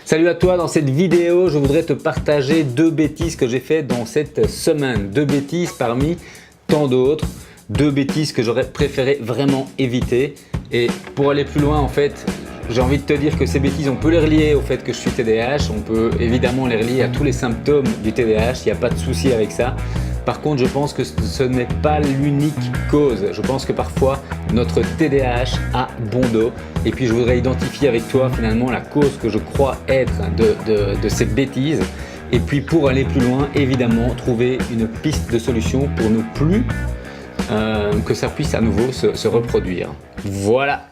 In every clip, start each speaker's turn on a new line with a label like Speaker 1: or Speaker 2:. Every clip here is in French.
Speaker 1: Salut à toi, dans cette vidéo, je voudrais te partager deux bêtises que j'ai fait dans cette semaine. Deux bêtises parmi tant d'autres, deux bêtises que j'aurais préféré vraiment éviter. Et pour aller plus loin, en fait, j'ai envie de te dire que ces bêtises, on peut les relier au fait que je suis TDAH. On peut évidemment les relier à tous les symptômes du TDAH, il n'y a pas de souci avec ça. Par contre, je pense que ce n'est pas l'unique cause. Je pense que parfois, notre TDAH a bon dos. Et puis, je voudrais identifier avec toi finalement la cause que je crois être de ces bêtises. Et puis, pour aller plus loin, évidemment, trouver une piste de solution pour ne plus que ça puisse à nouveau se reproduire. Voilà.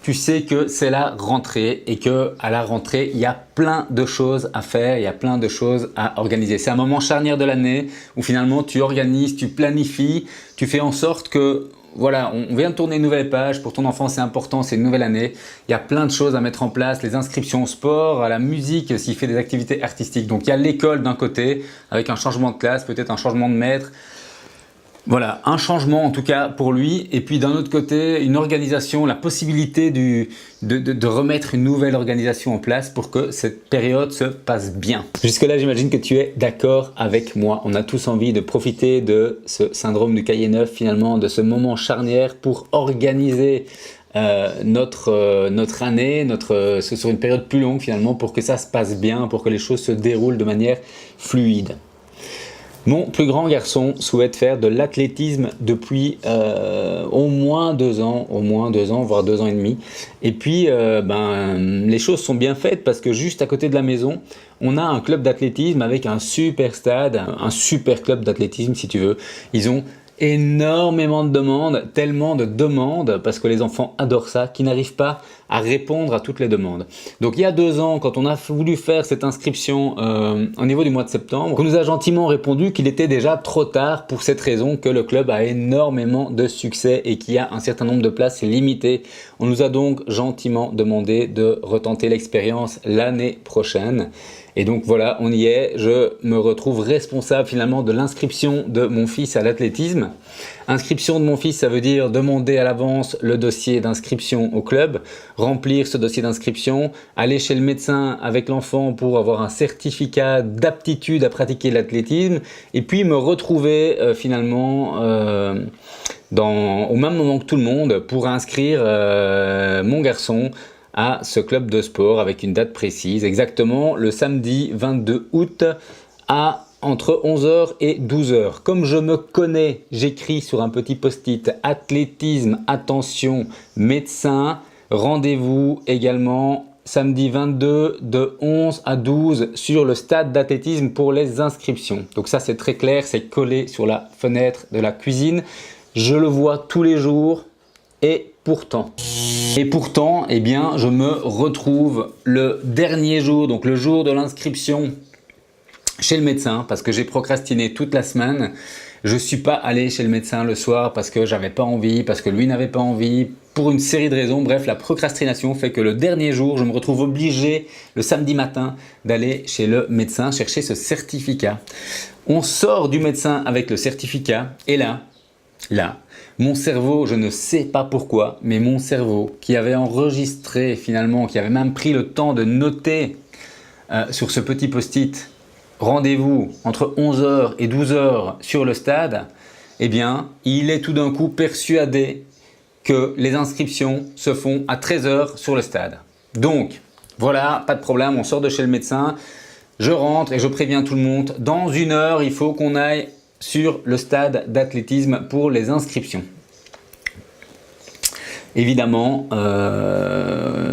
Speaker 1: Tu sais que c'est la rentrée et que à la rentrée, il y a plein de choses à faire, il y a plein de choses à organiser. C'est un moment charnière de l'année où finalement tu organises, tu planifies, tu fais en sorte que voilà, on vient de tourner une nouvelle page. Pour ton enfant, c'est important, c'est une nouvelle année. Il y a plein de choses à mettre en place, les inscriptions au sport, à la musique, s'il fait des activités artistiques. Donc il y a l'école d'un côté avec un changement de classe, peut-être un changement de maître. Voilà, un changement en tout cas pour lui, et puis d'un autre côté, une organisation, la possibilité de remettre une nouvelle organisation en place pour que cette période se passe bien. Jusque-là, j'imagine que tu es d'accord avec moi. On a tous envie de profiter de ce syndrome du cahier neuf, finalement, de ce moment charnière pour organiser notre année, sur une période plus longue finalement, pour que ça se passe bien, pour que les choses se déroulent de manière fluide. Mon plus grand garçon souhaite faire de l'athlétisme depuis au moins 2 ans, voire 2 ans et demi. Et puis, les choses sont bien faites parce que juste à côté de la maison, on a un club d'athlétisme avec un super stade, un super club d'athlétisme si tu veux. Ils ont énormément de demandes, tellement de demandes parce que les enfants adorent ça, qu'ils n'arrivent pas à répondre à toutes les demandes. Donc il y a 2 ans, quand on a voulu faire cette inscription au niveau du mois de septembre, on nous a gentiment répondu qu'il était déjà trop tard pour cette raison que le club a énormément de succès et qu'il y a un certain nombre de places limitées. On nous a donc gentiment demandé de retenter l'expérience l'année prochaine. Et donc voilà, on y est, je me retrouve responsable finalement de l'inscription de mon fils à l'athlétisme. Inscription de mon fils, ça veut dire demander à l'avance le dossier d'inscription au club, remplir ce dossier d'inscription, aller chez le médecin avec l'enfant pour avoir un certificat d'aptitude à pratiquer l'athlétisme et puis me retrouver finalement au même moment que tout le monde pour inscrire mon garçon à ce club de sport avec une date précise, exactement le samedi 22 août à entre 11h et 12h. Comme je me connais, j'écris sur un petit post-it « Athlétisme, attention, médecin, rendez-vous également samedi 22 de 11 à 12 sur le stade d'athlétisme pour les inscriptions ». Donc ça c'est très clair, c'est collé sur la fenêtre de la cuisine. Je le vois tous les jours et pourtant, eh bien, je me retrouve le dernier jour, donc le jour de l'inscription chez le médecin parce que j'ai procrastiné toute la semaine. Je ne suis pas allé chez le médecin le soir parce que j'avais pas envie, parce que lui n'avait pas envie, pour une série de raisons. Bref, la procrastination fait que le dernier jour, je me retrouve obligé le samedi matin d'aller chez le médecin chercher ce certificat. On sort du médecin avec le certificat et là, mon cerveau, je ne sais pas pourquoi, mais mon cerveau qui avait enregistré finalement, qui avait même pris le temps de noter sur ce petit post-it rendez-vous entre 11h et 12h sur le stade, eh bien, il est tout d'un coup persuadé que les inscriptions se font à 13h sur le stade. Donc, voilà, pas de problème, on sort de chez le médecin, je rentre et je préviens tout le monde, dans 1 heure, il faut qu'on aille sur le stade d'athlétisme pour les inscriptions. Évidemment,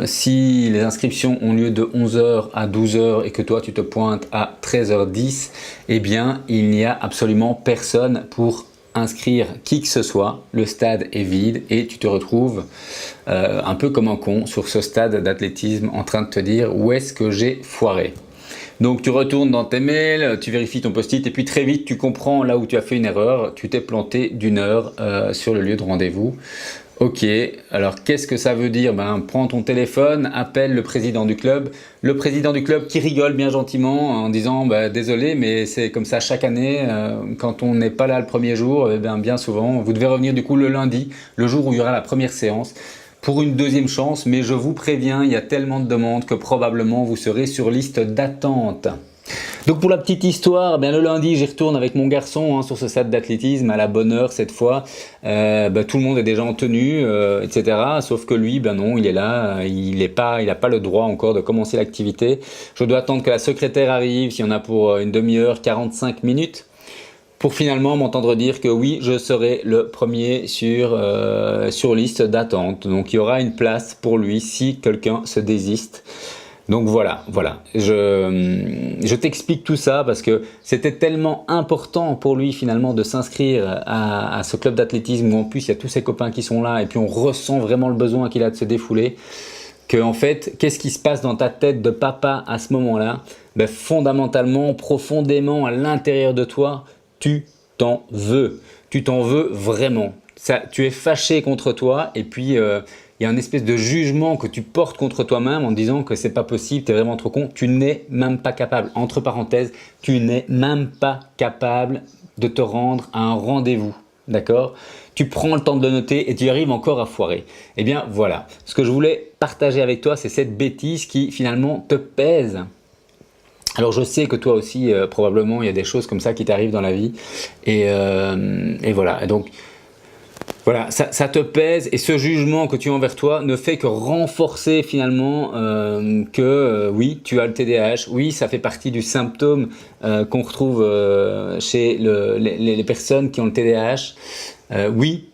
Speaker 1: si les inscriptions ont lieu de 11h à 12h et que toi tu te pointes à 13h10, eh bien il n'y a absolument personne pour inscrire qui que ce soit. Le stade est vide et tu te retrouves un peu comme un con sur ce stade d'athlétisme en train de te dire où est-ce que j'ai foiré. Donc tu retournes dans tes mails, tu vérifies ton post-it et puis très vite tu comprends là où tu as fait une erreur, tu t'es planté d'1 heure sur le lieu de rendez-vous. Ok, alors qu'est-ce que ça veut dire? Prends ton téléphone, appelle le président du club qui rigole bien gentiment en disant désolé mais c'est comme ça chaque année, quand on n'est pas là le premier jour, bien souvent vous devez revenir du coup le lundi, le jour où il y aura la première séance pour une deuxième chance, mais je vous préviens, il y a tellement de demandes que probablement vous serez sur liste d'attente. Donc pour la petite histoire, le lundi j'y retourne avec mon garçon sur ce stade d'athlétisme à la bonne heure cette fois. Tout le monde est déjà en tenue, etc. Sauf que lui, non, il est là, il n'a pas le droit encore de commencer l'activité. Je dois attendre que la secrétaire arrive, s'il y en a pour une demi-heure, 45 minutes. Pour finalement m'entendre dire que oui, je serai le premier sur liste d'attente. Donc il y aura une place pour lui si quelqu'un se désiste. Donc voilà, je t'explique tout ça parce que c'était tellement important pour lui finalement de s'inscrire à ce club d'athlétisme où en plus il y a tous ses copains qui sont là et puis on ressent vraiment le besoin qu'il a de se défouler. Que en fait, qu'est-ce qui se passe dans ta tête de papa à ce moment-là? Fondamentalement, profondément à l'intérieur de toi, tu t'en veux. Tu t'en veux vraiment. Tu es fâché contre toi et puis il y a une espèce de jugement que tu portes contre toi-même en disant que c'est pas possible, tu es vraiment trop con. Tu n'es même pas capable, entre parenthèses, tu n'es même pas capable de te rendre à un rendez-vous. D'accord? Tu prends le temps de le noter et tu arrives encore à foirer. Eh bien voilà, ce que je voulais partager avec toi, c'est cette bêtise qui finalement te pèse. Alors je sais que toi aussi, probablement, il y a des choses comme ça qui t'arrivent dans la vie. Et voilà, et donc voilà, ça te pèse et ce jugement que tu as envers toi ne fait que renforcer finalement que oui, tu as le TDAH, oui, ça fait partie du symptôme qu'on retrouve chez les personnes qui ont le TDAH. Oui,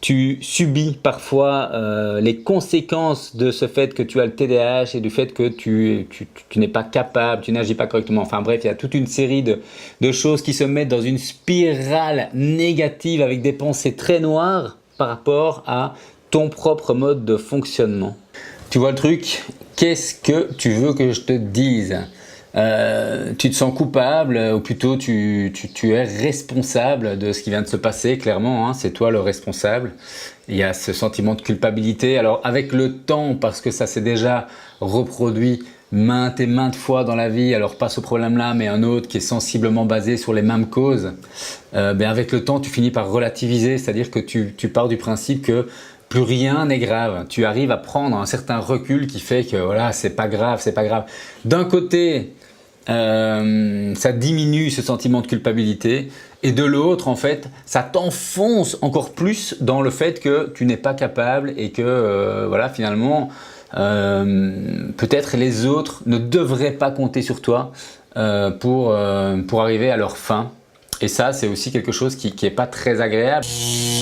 Speaker 1: tu subis parfois les conséquences de ce fait que tu as le TDAH et du fait que tu n'es pas capable, tu n'agis pas correctement. Enfin bref, il y a toute une série de choses qui se mettent dans une spirale négative avec des pensées très noires par rapport à ton propre mode de fonctionnement. Tu vois le truc? Qu'est-ce que tu veux que je te dise? Tu te sens coupable ou plutôt tu es responsable de ce qui vient de se passer, clairement, c'est toi le responsable. Il y a ce sentiment de culpabilité. Alors avec le temps, parce que ça s'est déjà reproduit maintes et maintes fois dans la vie, alors pas ce problème-là, mais un autre qui est sensiblement basé sur les mêmes causes, avec le temps, tu finis par relativiser, c'est-à-dire que tu pars du principe que plus rien n'est grave. Tu arrives à prendre un certain recul qui fait que voilà, c'est pas grave, c'est pas grave. D'un côté, ça diminue ce sentiment de culpabilité et de l'autre, en fait, ça t'enfonce encore plus dans le fait que tu n'es pas capable et que voilà, finalement, peut-être les autres ne devraient pas compter sur toi pour arriver à leur fin. Et ça, c'est aussi quelque chose qui n'est pas très agréable.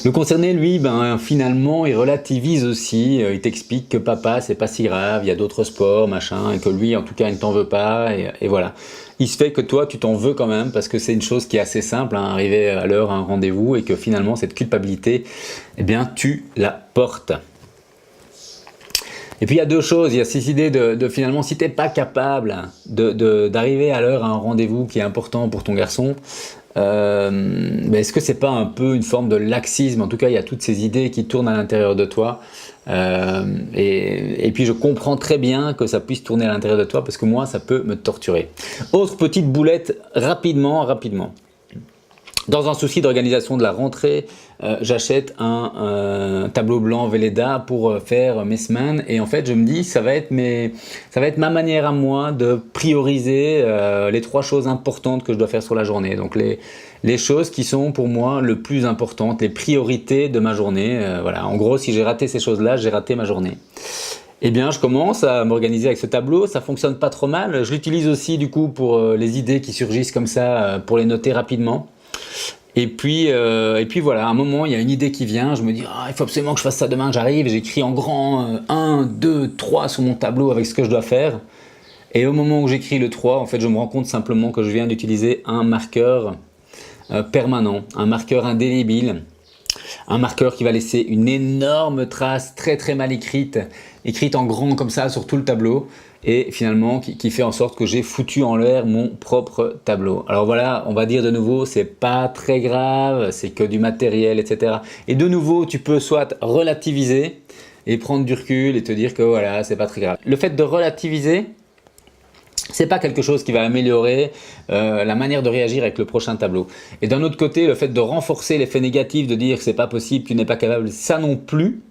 Speaker 1: Le concerné, lui, finalement, il relativise aussi. Il t'explique que papa, c'est pas si grave, il y a d'autres sports, machin, et que lui, en tout cas, il ne t'en veut pas. Et voilà. Il se fait que toi, tu t'en veux quand même parce que c'est une chose qui est assez simple, arriver à l'heure à un rendez-vous et que finalement, cette culpabilité, eh bien, tu la portes. Et puis il y a deux choses, il y a cette idée de finalement si tu n'es pas capable d'arriver à l'heure à un rendez-vous qui est important pour ton garçon, est-ce que c'est pas un peu une forme de laxisme? En tout cas, il y a toutes ces idées qui tournent à l'intérieur de toi. Et puis je comprends très bien que ça puisse tourner à l'intérieur de toi parce que moi, ça peut me torturer. Autre petite boulette, rapidement. Dans un souci d'organisation de la rentrée, j'achète un tableau blanc Velleda pour faire mes semaines et en fait je me dis ça va être ma manière à moi de prioriser les 3 choses importantes que je dois faire sur la journée. Donc les choses qui sont pour moi le plus importantes, les priorités de ma journée. Voilà. En gros, si j'ai raté ces choses-là, j'ai raté ma journée. Eh bien, je commence à m'organiser avec ce tableau, ça fonctionne pas trop mal. Je l'utilise aussi du coup pour les idées qui surgissent comme ça, pour les noter rapidement. Et puis voilà, à un moment, il y a une idée qui vient, je me dis il faut absolument que je fasse ça demain, j'arrive, j'écris en grand 1, 2, 3 sur mon tableau avec ce que je dois faire. Et au moment où j'écris le 3, en fait, je me rends compte simplement que je viens d'utiliser un marqueur permanent, un marqueur indélébile, un marqueur qui va laisser une énorme trace très très mal écrite en grand comme ça sur tout le tableau. Et finalement qui fait en sorte que j'ai foutu en l'air mon propre tableau. Alors voilà, on va dire de nouveau, c'est pas très grave, c'est que du matériel, etc. Et de nouveau, tu peux soit relativiser et prendre du recul et te dire que voilà, c'est pas très grave. Le fait de relativiser, c'est pas quelque chose qui va améliorer la manière de réagir avec le prochain tableau. Et d'un autre côté, le fait de renforcer l'effet négatif, de dire que c'est pas possible, tu n'es pas capable, ça non plus.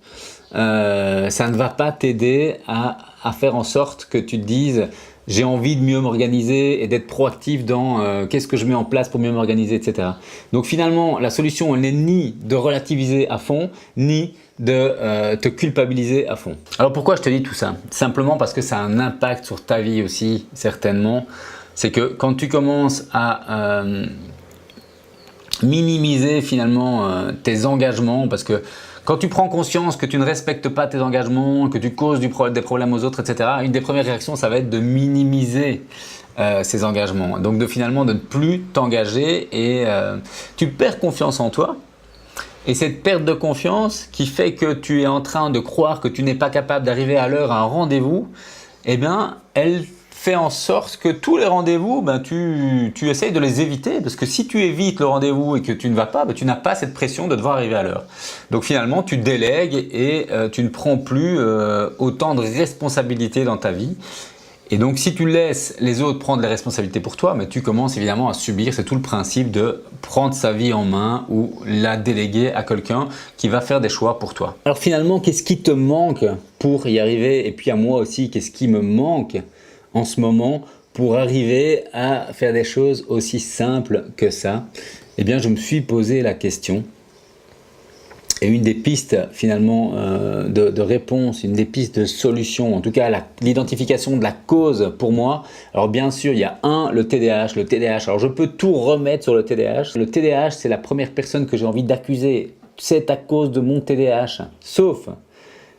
Speaker 1: ça ne va pas t'aider à faire en sorte que tu te dises j'ai envie de mieux m'organiser et d'être proactif dans qu'est-ce que je mets en place pour mieux m'organiser, etc. Donc finalement, la solution, elle n'est ni de relativiser à fond, ni de te culpabiliser à fond. Alors pourquoi je te dis tout ça? Simplement parce que ça a un impact sur ta vie aussi, certainement. C'est que quand tu commences à minimiser finalement tes engagements, parce que quand tu prends conscience que tu ne respectes pas tes engagements, que tu causes des problèmes aux autres, etc., une des premières réactions, ça va être de minimiser ces engagements. Donc finalement de ne plus t'engager et tu perds confiance en toi. Et cette perte de confiance qui fait que tu es en train de croire que tu n'es pas capable d'arriver à l'heure à un rendez-vous, eh bien, elle fait en sorte que tous les rendez-vous, tu essayes de les éviter parce que si tu évites le rendez-vous et que tu ne vas pas, tu n'as pas cette pression de devoir arriver à l'heure. Donc finalement, tu délègues et tu ne prends plus autant de responsabilités dans ta vie. Et donc si tu laisses les autres prendre les responsabilités pour toi, tu commences évidemment à subir. C'est tout le principe de prendre sa vie en main ou la déléguer à quelqu'un qui va faire des choix pour toi. Alors finalement, qu'est-ce qui te manque pour y arriver? Et puis à moi aussi, qu'est-ce qui me manque en ce moment pour arriver à faire des choses aussi simples que ça? Eh bien, je me suis posé la question. Et une des pistes finalement de réponse, une des pistes de solution, en tout cas l'identification de la cause pour moi. Alors bien sûr, il y a le TDAH. Le TDAH, alors je peux tout remettre sur le TDAH. Le TDAH, c'est la première personne que j'ai envie d'accuser. C'est à cause de mon TDAH. Sauf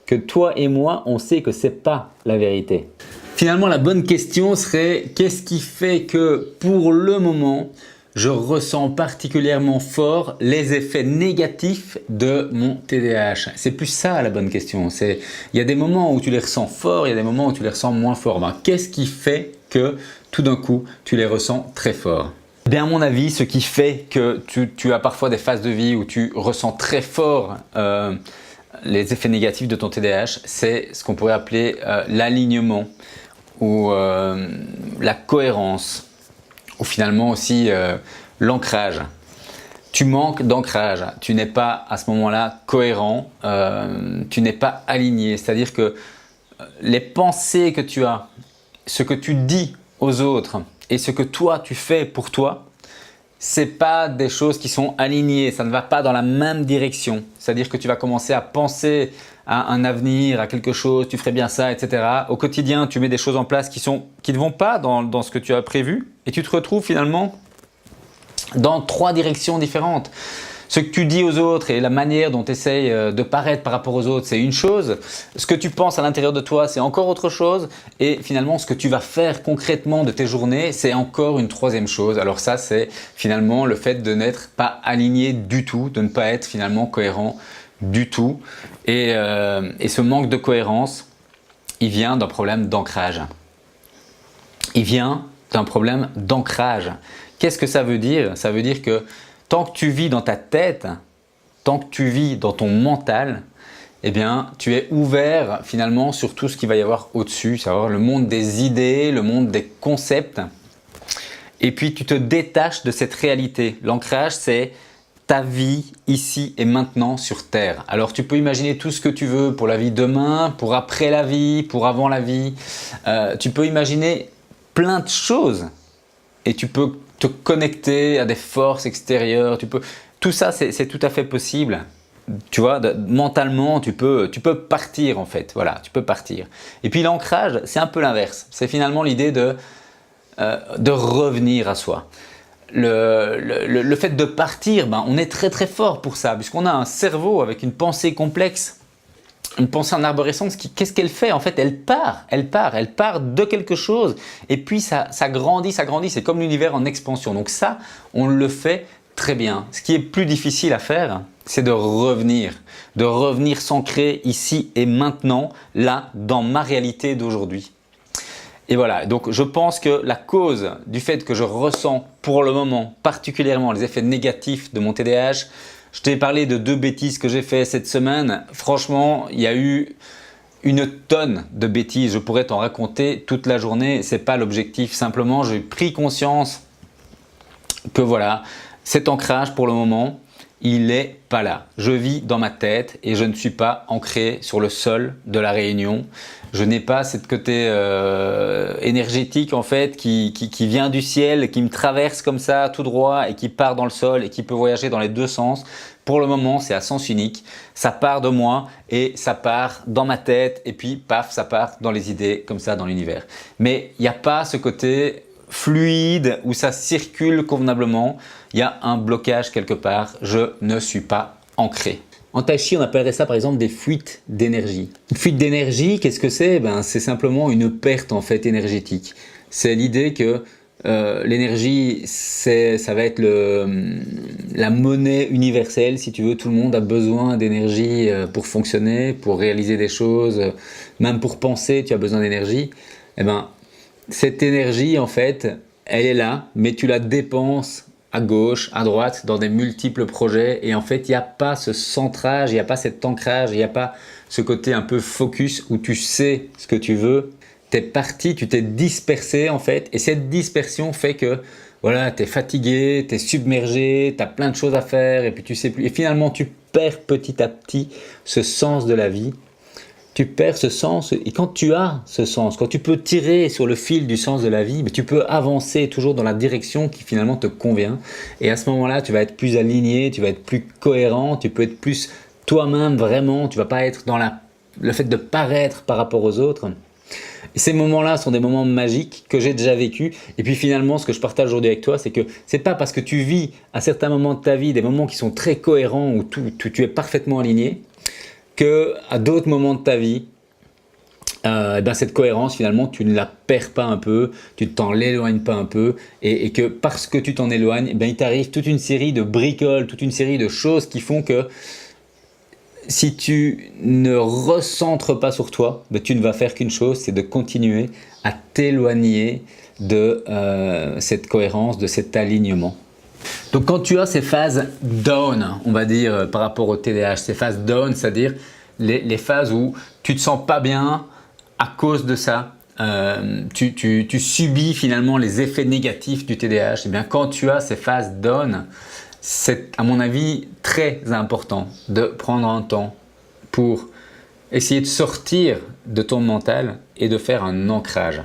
Speaker 1: que toi et moi, on sait que c'est pas la vérité. Finalement, la bonne question serait qu'est-ce qui fait que pour le moment, je ressens particulièrement fort les effets négatifs de mon TDAH. C'est plus ça la bonne question. Il y a des moments où tu les ressens fort, il y a des moments où tu les ressens moins fort. Qu'est-ce qui fait que tout d'un coup, tu les ressens très fort? Bien, à mon avis, ce qui fait que tu as parfois des phases de vie où tu ressens très fort les effets négatifs de ton TDAH, c'est ce qu'on pourrait appeler l'alignement ou la cohérence. Ou finalement aussi l'ancrage. Tu manques d'ancrage, tu n'es pas à ce moment-là cohérent, tu n'es pas aligné. C'est-à-dire que les pensées que tu as, ce que tu dis aux autres et ce que toi tu fais pour toi, ce n'est pas des choses qui sont alignées, ça ne va pas dans la même direction. C'est-à-dire que tu vas commencer à penser à un avenir, à quelque chose, tu ferais bien ça, etc. Au quotidien, tu mets des choses en place qui ne vont pas dans ce que tu as prévu et tu te retrouves finalement dans 3 directions différentes. Ce que tu dis aux autres et la manière dont tu essayes de paraître par rapport aux autres, c'est une chose. Ce que tu penses à l'intérieur de toi, c'est encore autre chose. Et finalement, ce que tu vas faire concrètement de tes journées, c'est encore une 3e chose. Alors ça, c'est finalement le fait de n'être pas aligné du tout, de ne pas être finalement cohérent du tout. Et ce manque de cohérence, il vient d'un problème d'ancrage. Il vient d'un problème d'ancrage. Qu'est-ce que ça veut dire? Ça veut dire que tant que tu vis dans ta tête, tant que tu vis dans ton mental, eh bien, tu es ouvert finalement sur tout ce qu'il va y avoir au-dessus, c'est-à-dire le monde des idées, le monde des concepts. Et puis, tu te détaches de cette réalité. L'ancrage, c'est ta vie ici et maintenant sur Terre. Alors, tu peux imaginer tout ce que tu veux pour la vie demain, pour après la vie, pour avant la vie. Tu peux imaginer plein de choses et tu peux te connecter à des forces extérieures. Tout ça, c'est tout à fait possible. Tu vois, mentalement, tu peux partir en fait. Voilà, tu peux partir. Et puis l'ancrage, c'est un peu l'inverse. C'est finalement l'idée de revenir à soi. Le fait de partir, on est très très fort pour ça, puisqu'on a un cerveau avec une pensée complexe, une pensée en arborescence. Qu'est-ce qu'elle fait? En fait, elle part de quelque chose et puis ça grandit. C'est comme l'univers en expansion. Donc ça, on le fait très bien. Ce qui est plus difficile à faire, c'est de revenir s'ancrer ici et maintenant, là, dans ma réalité d'aujourd'hui. Et voilà, donc je pense que la cause du fait que je ressens pour le moment particulièrement les effets négatifs de mon TDAH, je t'ai parlé de 2 bêtises que j'ai fait cette semaine. Franchement, il y a eu une tonne de bêtises. Je pourrais t'en raconter toute la journée. Ce n'est pas l'objectif. Simplement, j'ai pris conscience que voilà, cet ancrage pour le moment, il n'est pas là. Je vis dans ma tête et je ne suis pas ancré sur le sol de la Réunion. Je n'ai pas cette côté énergétique en fait qui vient du ciel, qui me traverse comme ça tout droit et qui part dans le sol et qui peut voyager dans les deux sens. Pour le moment, c'est à sens unique. Ça part de moi et ça part dans ma tête et puis paf, ça part dans les idées comme ça dans l'univers. Mais il n'y a pas ce côté fluide où ça circule convenablement. Il y a un blocage quelque part. Je ne suis pas ancré. En tai chi, on appellerait ça par exemple des fuites d'énergie. Une fuite d'énergie, qu'est-ce que c'est? C'est simplement une perte en fait énergétique. C'est l'idée que l'énergie, ça va être la monnaie universelle si tu veux. Tout le monde a besoin d'énergie pour fonctionner, pour réaliser des choses, même pour penser, tu as besoin d'énergie. Cette énergie en fait, elle est là, mais tu la dépenses à gauche, à droite, dans des multiples projets et en fait, il n'y a pas ce centrage, il n'y a pas cet ancrage, il n'y a pas ce côté un peu focus où tu sais ce que tu veux. Tu es parti, tu t'es dispersé en fait et cette dispersion fait que voilà, tu es fatigué, tu es submergé, tu as plein de choses à faire et puis tu sais plus. Et finalement, tu perds petit à petit ce sens de la vie. Tu perds ce sens et quand tu as ce sens, quand tu peux tirer sur le fil du sens de la vie, mais tu peux avancer toujours dans la direction qui finalement te convient et à ce moment-là, tu vas être plus aligné, tu vas être plus cohérent, tu peux être plus toi-même vraiment, tu ne vas pas être dans le fait de paraître par rapport aux autres. Et ces moments-là sont des moments magiques que j'ai déjà vécu et puis finalement, ce que je partage aujourd'hui avec toi, c'est que ce n'est pas parce que tu vis à certains moments de ta vie des moments qui sont très cohérents où tu es parfaitement aligné qu'à d'autres moments de ta vie, cette cohérence finalement tu ne la perds pas un peu, tu ne t'en éloignes pas un peu et que parce que tu t'en éloignes, il t'arrive toute une série de bricoles, toute une série de choses qui font que si tu ne recentres pas sur toi, tu ne vas faire qu'une chose, c'est de continuer à t'éloigner de cette cohérence, de cet alignement. Donc quand tu as ces phases down, on va dire par rapport au TDAH, ces phases down, c'est-à-dire les phases où tu ne te sens pas bien à cause de ça, tu subis finalement les effets négatifs du TDAH, et bien quand tu as ces phases down, c'est à mon avis très important de prendre un temps pour essayer de sortir de ton mental et de faire un ancrage.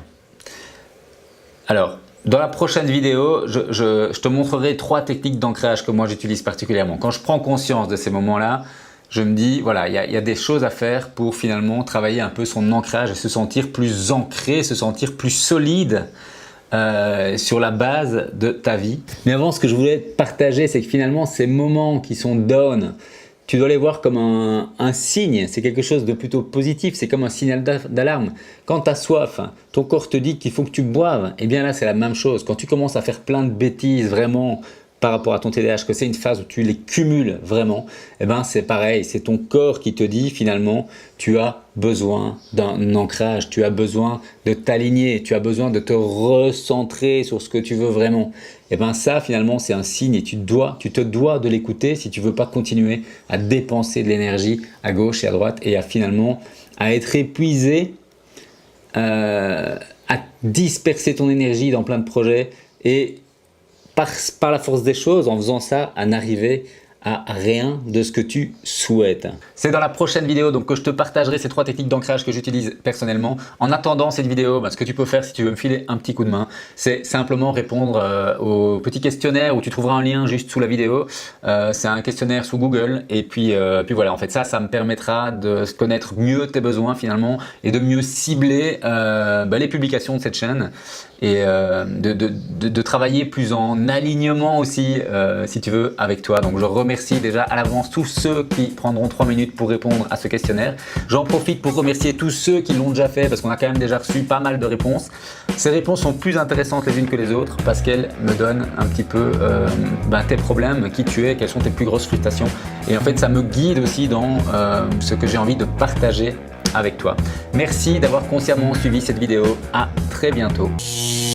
Speaker 1: Alors, dans la prochaine vidéo, je te montrerai 3 techniques d'ancrage que moi j'utilise particulièrement. Quand je prends conscience de ces moments-là, je me dis voilà, il y a des choses à faire pour finalement travailler un peu son ancrage et se sentir plus ancré, se sentir plus solide sur la base de ta vie. Mais avant, ce que je voulais partager, c'est que finalement ces moments qui sont down, tu dois les voir comme un signe, c'est quelque chose de plutôt positif, c'est comme un signal d'alarme. Quand tu as soif, ton corps te dit qu'il faut que tu boives, et bien là c'est la même chose. Quand tu commences à faire plein de bêtises vraiment par rapport à ton TDAH, que c'est une phase où tu les cumules vraiment, c'est pareil, c'est ton corps qui te dit finalement tu as besoin d'un ancrage, tu as besoin de t'aligner, tu as besoin de te recentrer sur ce que tu veux vraiment. Ça finalement c'est un signe et tu te dois de l'écouter si tu veux pas continuer à dépenser de l'énergie à gauche et à droite et à être épuisé, à disperser ton énergie dans plein de projets et par la force des choses, en faisant ça, à n'arriver à rien de ce que tu souhaites. C'est dans la prochaine vidéo donc que je te partagerai ces 3 techniques d'ancrage que j'utilise personnellement. En attendant cette vidéo, ce que tu peux faire si tu veux me filer un petit coup de main, c'est simplement répondre au petit questionnaire où tu trouveras un lien juste sous la vidéo. C'est un questionnaire sous Google et puis voilà, en fait ça me permettra de connaître mieux tes besoins finalement et de mieux cibler les publications de cette chaîne et de travailler plus en alignement aussi si tu veux avec toi. Donc je remercie déjà à l'avance tous ceux qui prendront 3 minutes pour répondre à ce questionnaire. J'en profite pour remercier tous ceux qui l'ont déjà fait parce qu'on a quand même déjà reçu pas mal de réponses. Ces réponses sont plus intéressantes les unes que les autres parce qu'elles me donnent un petit peu tes problèmes, qui tu es, quelles sont tes plus grosses frustrations et en fait ça me guide aussi dans ce que j'ai envie de partager avec toi. Merci d'avoir consciemment suivi cette vidéo. À très bientôt.